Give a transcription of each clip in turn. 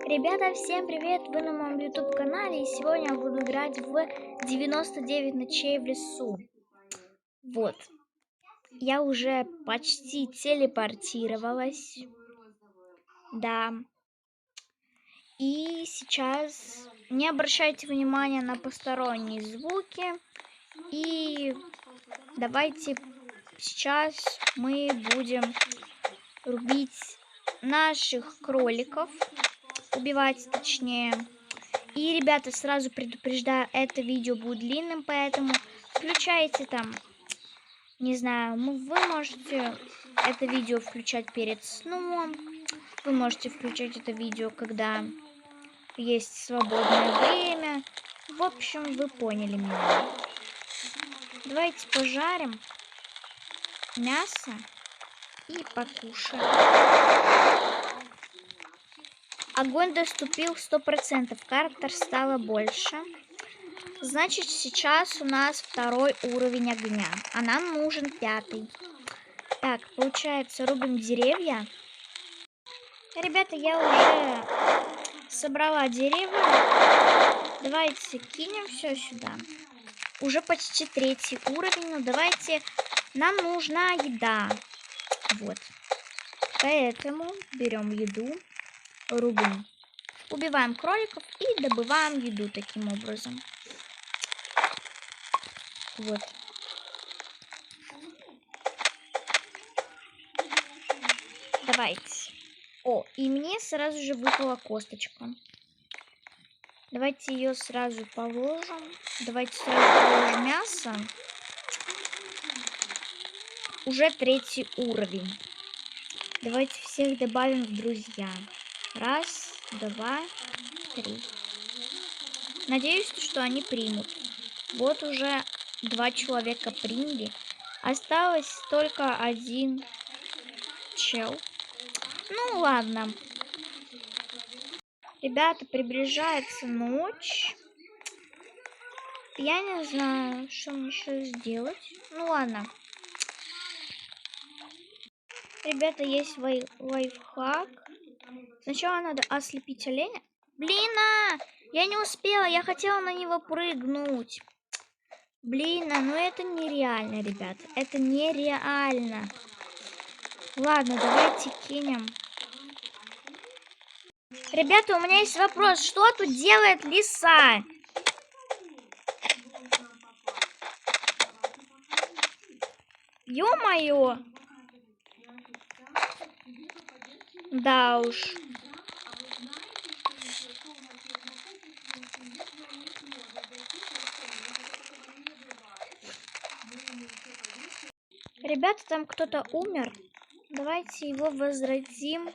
Ребята, всем привет! Вы на моем YouTube канале, и сегодня я буду играть в 99 ночей в лесу. Вот. Я уже почти телепортировалась. Да. И сейчас не обращайте внимания на посторонние звуки. И давайте сейчас мы будем рубить наших кроликов. Убивать, точнее. И, ребята, сразу предупреждаю, это видео будет длинным, поэтому включайте там, не знаю, вы можете это видео включать перед сном, вы можете включать это видео, когда есть свободное время. В общем, вы поняли меня. Давайте пожарим мясо и покушаем. Огонь доступил 100%, карта стала больше. Значит, сейчас у нас 2-й уровень огня, а нам нужен 5-й. Так, получается, рубим деревья. Ребята, я уже собрала деревья. Давайте кинем все сюда. Уже почти 3-й уровень, но давайте, нам нужна еда. Вот. Поэтому берем еду. Рубим. Убиваем кроликов и добываем еду таким образом. Вот. Давайте. О, и мне сразу же выпала косточка. Давайте ее сразу положим. Давайте сразу положим мясо. Уже 3-й уровень. Давайте всех добавим в друзья. 1, 2, 3. Надеюсь, что они примут. Вот уже 2 человека приняли. Осталось только 1 чел. Ну ладно. Ребята, приближается ночь. Я не знаю, что мне еще сделать. Ну ладно. Ребята, есть лайфхак. Сначала надо ослепить оленя. Блин, я не успела, я хотела на него прыгнуть. Блин, ну это нереально, ребята. Это нереально. Ладно, давайте кинем. Ребята, у меня есть вопрос. Что тут делает лиса? Ё-моё! Да уж. Ребята, там кто-то умер. Давайте его возродим.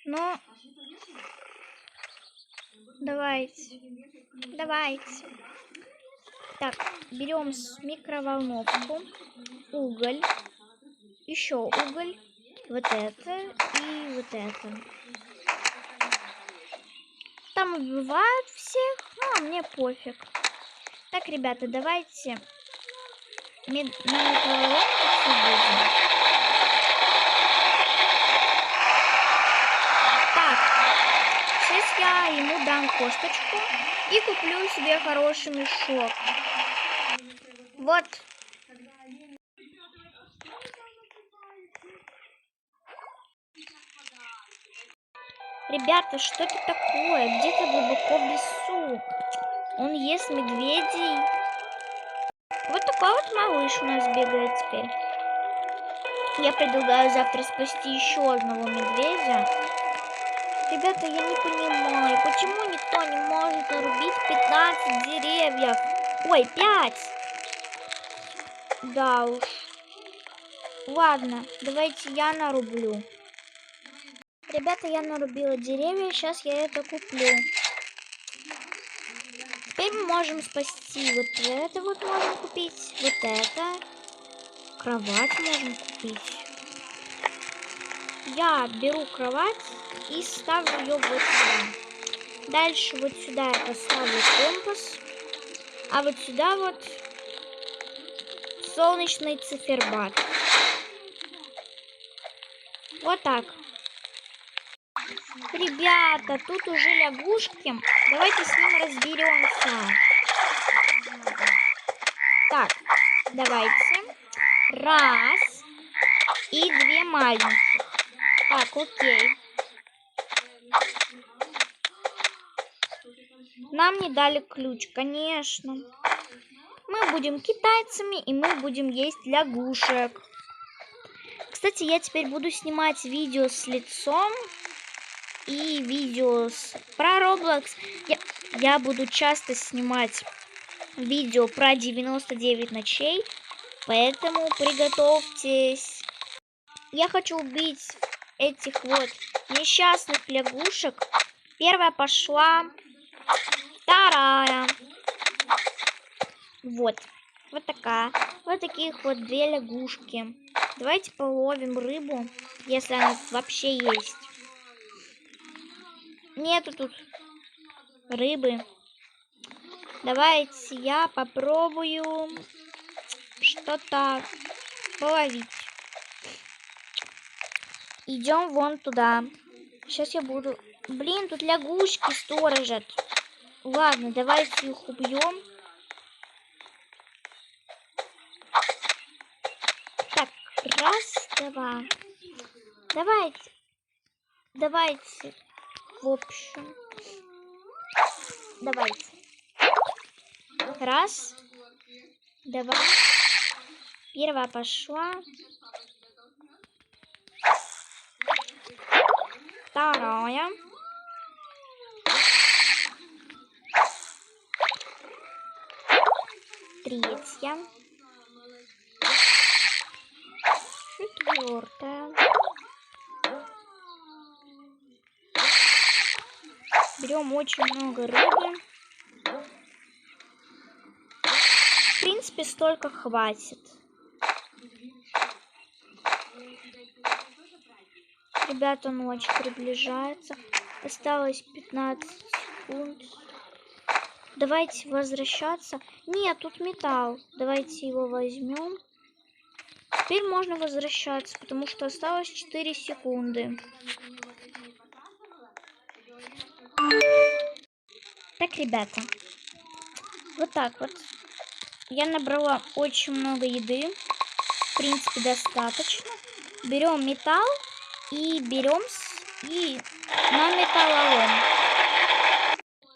Но... Давайте. Так, берем микроволновку, уголь, еще уголь, вот это и вот это. Там убивают всех, а мне пофиг. Так, ребята, давайте на микроволновку все будем. Так, сейчас я ему дам косточку и куплю себе хороший мешок. Вот. Ребята, что это такое? Где-то глубоко в лесу. Он ест медведей. Вот такой вот малыш у нас бегает теперь. Я предлагаю завтра спасти еще одного медведя. Ребята, я не понимаю, почему никто не может нарубить 15 деревьев? Ой, 5! Да уж. Ладно, давайте я нарублю. Ребята, я нарубила деревья, сейчас я это куплю. Теперь мы можем спасти вот это вот можем купить, вот это. Кровать можем купить. Я беру кровать и ставлю ее вот сюда. Дальше вот сюда я поставлю компас. А вот сюда вот солнечный циферблат. Вот так. Ребята, тут уже лягушки. Давайте с ним разберемся. Так, давайте. Раз. И две маленьких. Так, окей. Нам не дали ключ, конечно. Мы будем китайцами, и мы будем есть лягушек. Кстати, я теперь буду снимать видео с лицом и видео про Roblox. Я буду часто снимать видео про 99 ночей, поэтому приготовьтесь. Я хочу убить этих вот несчастных лягушек. Первая пошла, вторая. Вот такая. Вот таких вот две лягушки. Давайте половим рыбу, если она вообще есть. Нету тут рыбы. Давайте я попробую что-то половить. Идем вон туда. Сейчас я буду... Блин, тут лягушки сторожат. Ладно, давайте их убьем. Так, раз, два. Давайте. В общем. Давайте. Раз, два. Первая пошла. Вторая. Третья. Четвертая. Берем очень много рыбы. В принципе, столько хватит. Ребята, ночь приближается. Осталось 15 секунд. Давайте возвращаться. Нет, тут металл. Давайте его возьмем. Теперь можно возвращаться, потому что осталось 4 секунды. Так, ребята. Вот так вот. Я набрала очень много еды. В принципе, достаточно. Берем металл и берем на металлолом.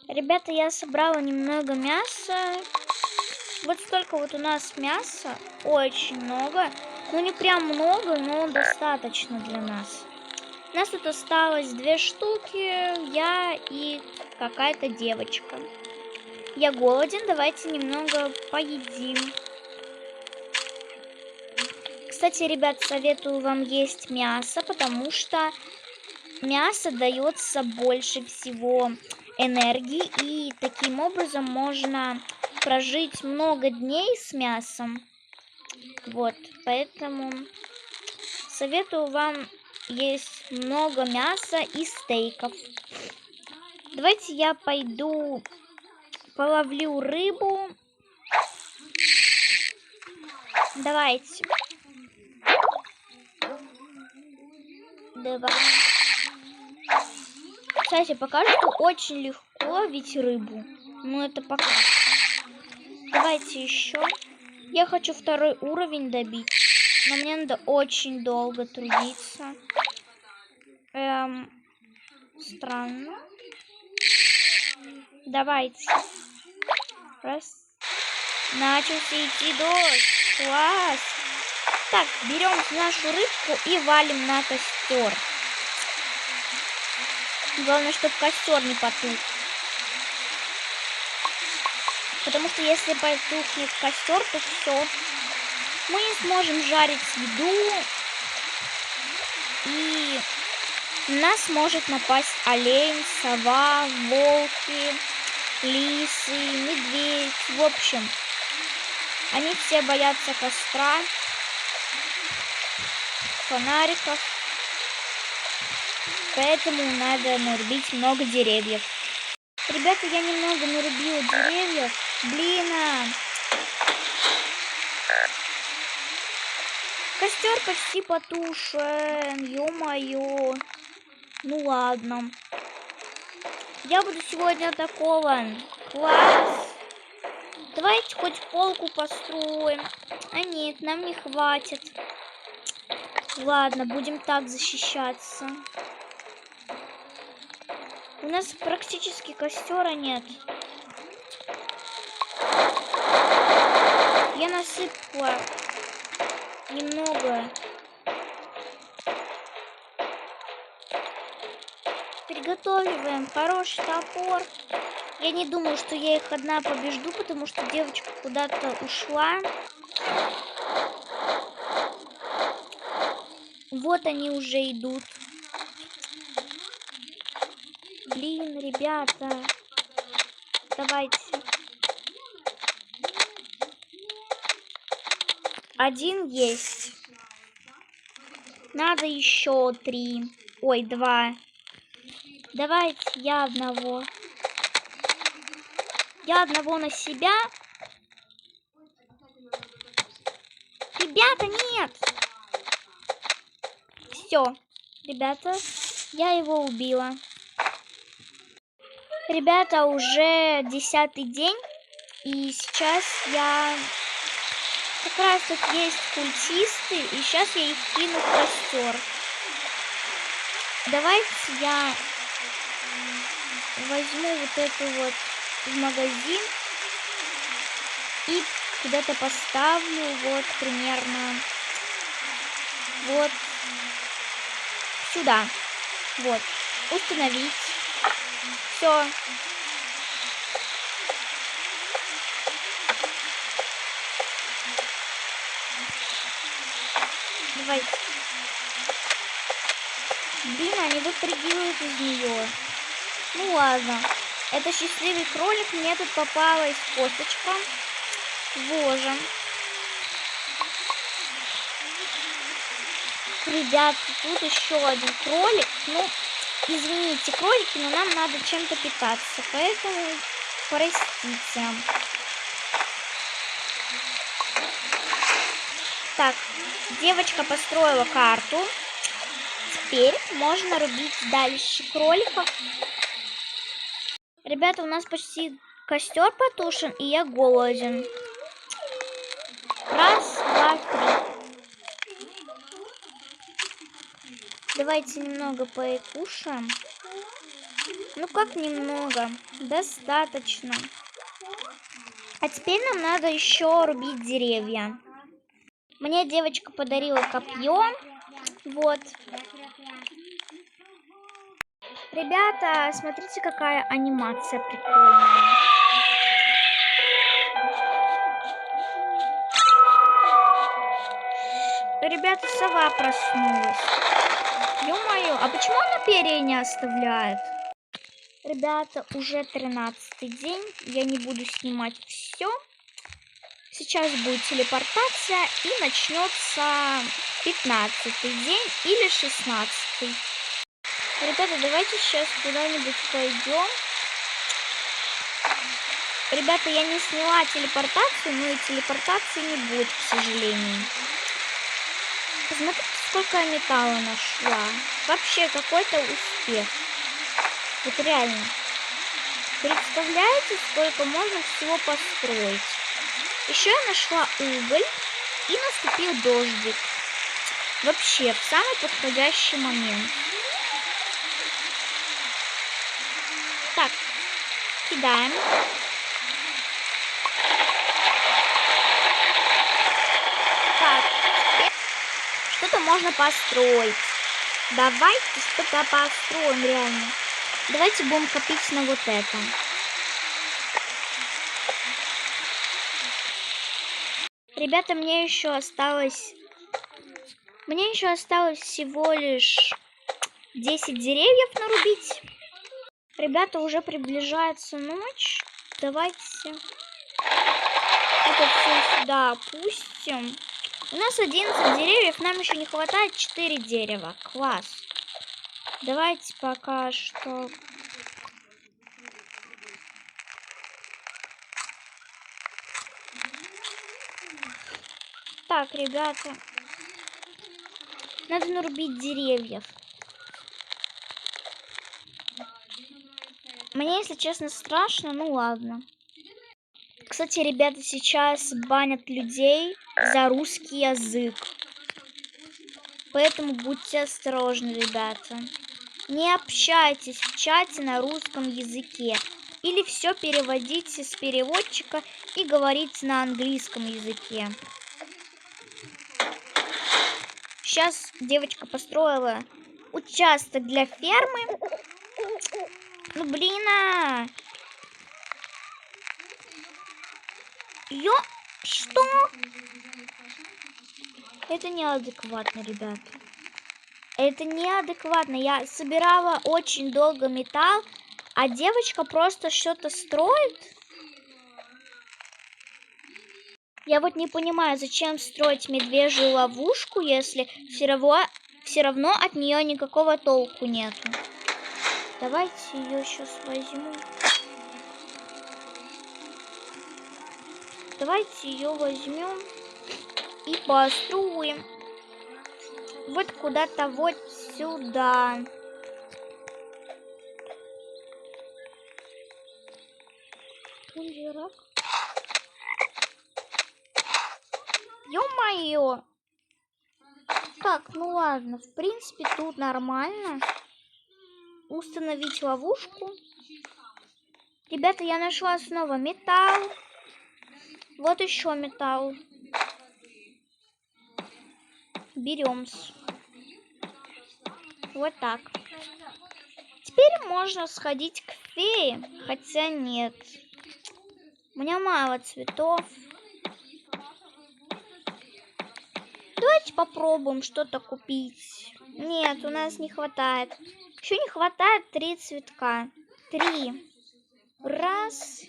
Ребята, я собрала немного мяса. Вот столько вот у нас мяса. Очень много. Ну, не прям много, но достаточно для нас. У нас тут осталось 2 штуки. Я и какая-то девочка. Я голоден, давайте немного поедим. Кстати, ребят, советую вам есть мясо, потому что мясо дается больше всего энергии, и таким образом можно прожить много дней с мясом. Вот, поэтому советую вам есть много мяса и стейков. Давайте я пойду половлю рыбу. Давайте. Давай. Кстати, пока что очень легко ловить рыбу. Ну, это пока что. Давайте еще. Я хочу 2 уровень добить. Но мне надо очень долго трудиться. Странно. Давайте. Раз. Начался идти дождь. Класс. Так, берем нашу рыбку и валим на костер. Главное, чтобы костер не потух. Потому что если потухнет костер, то все. Мы не сможем жарить еду. И на нас может напасть олень, сова, волки, лисы, медведь. В общем, они все боятся костра, фонариков. Поэтому надо нарубить много деревьев. Ребята, я немного нарубила деревьев. Блин. Костер почти потушен. Ё-моё. Ну ладно. Я буду сегодня атакован. Класс. Давайте хоть полку построим. А нет, нам не хватит. Ладно, будем так защищаться. У нас практически костера нет. Я насыпала немного. Приготовливаем хороший топор. Я не думаю, что я их одна побежду, потому что девочка куда-то ушла. Вот они уже идут. Блин, ребята. Давайте. Один есть. Надо еще 3. Ой, 2. Давайте я одного. Я одного на себя. Ребята, нет. Все. Ребята, я его убила. Ребята, уже 10-й день. И сейчас я... Как раз тут есть культисты. И сейчас я их кину в костер. Давайте я возьму вот эту вот в магазин. И куда-то поставлю. Вот примерно. Вот. Сюда. Вот. Установить. Все. Давайте. Блин, они выпрыгивают из нее. Ну ладно. Это счастливый кролик. Мне тут попалась косточка. Ложим. Ребят, тут еще один кролик. Ну, извините, кролики, но нам надо чем-то питаться. Поэтому простите. Так, девочка построила карту. Теперь можно рубить дальше кроликов. Ребята, у нас почти костер потушен, и я голоден. Раз, два, три. Давайте немного покушаем. Ну как немного? Достаточно. А теперь нам надо еще рубить деревья. Мне девочка подарила копье. Вот. Ребята, смотрите, какая анимация прикольная. Ребята, сова проснулась. Ё-моё, а почему она перья не оставляет? Ребята, уже 13-й день. Я не буду снимать все. Сейчас будет телепортация и начнется 15-й день или 16-й. Ребята, давайте сейчас куда-нибудь пойдем. Ребята, я не сняла телепортацию, но и телепортации не будет, к сожалению. Посмотрите, сколько я металла нашла. Вообще какой-то успех. Вот реально. Представляете, сколько можно всего построить? Еще я нашла уголь и наступил дождик. Вообще, в самый подходящий момент. Так, кидаем. Так, что-то можно построить. Давайте что-то построим реально. Давайте будем копить на вот это. Ребята, мне еще осталось всего лишь 10 деревьев нарубить. Ребята, уже приближается ночь. Давайте это все сюда опустим. У нас 11 деревьев, нам еще не хватает 4 дерева. Класс. Давайте пока что... Так, ребята. Надо нарубить деревьев. Мне, если честно, страшно, ну ладно. Кстати, ребята, сейчас банят людей за русский язык. Поэтому будьте осторожны, ребята. Не общайтесь в чате на русском языке. Или все переводите с переводчика и говорите на английском языке. Сейчас девочка построила участок для фермы. Ну блин, что? Это неадекватно, ребята. Это неадекватно. Я собирала очень долго металл, а девочка просто что-то строит. Я вот не понимаю, зачем строить медвежью ловушку, если все равно от нее никакого толку нету. Давайте ее сейчас возьму. Давайте ее возьмем и построим. Вот куда-то вот сюда. Ё-моё! Так, ну ладно, в принципе тут нормально. Установить ловушку. Ребята, я нашла снова металл. Вот еще металл. Берем. Вот так. Теперь можно сходить к фее. Хотя нет. У меня мало цветов. Давайте попробуем что-то купить. Нет, у нас не хватает. Еще не хватает 3 цветка. 3. Раз.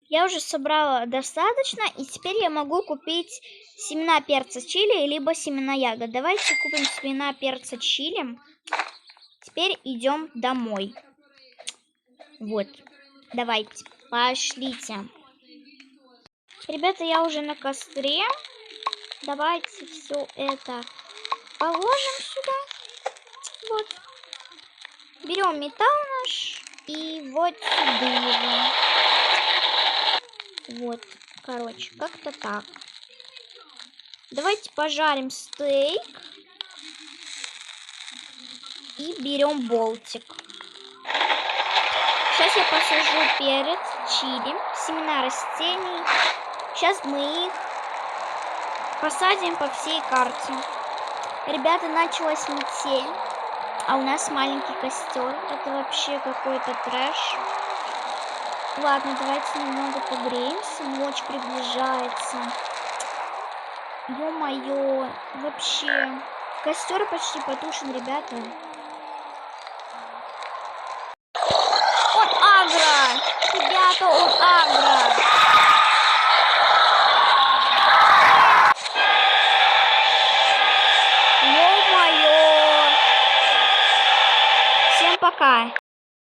Я уже собрала достаточно, и теперь я могу купить семена перца чили, либо семена ягод. Давайте купим семена перца чили. Теперь идем домой. Вот. Давайте, пошлите. Ребята, я уже на костре. Давайте все это положим сюда. Вот. Берем металл наш и вот сюда его. Вот, короче, как-то так. Давайте пожарим стейк. И берем болтик. Сейчас я посажу перец, чили, семена растений. Сейчас мы их посадим по всей карте. Ребята, началась метель. А у нас маленький костер. Это вообще какой-то трэш. Ладно, давайте немного погреемся. Ночь приближается. Ё-моё. Вообще. Костер почти потушен, ребята. Он агро! Ребята, он агро!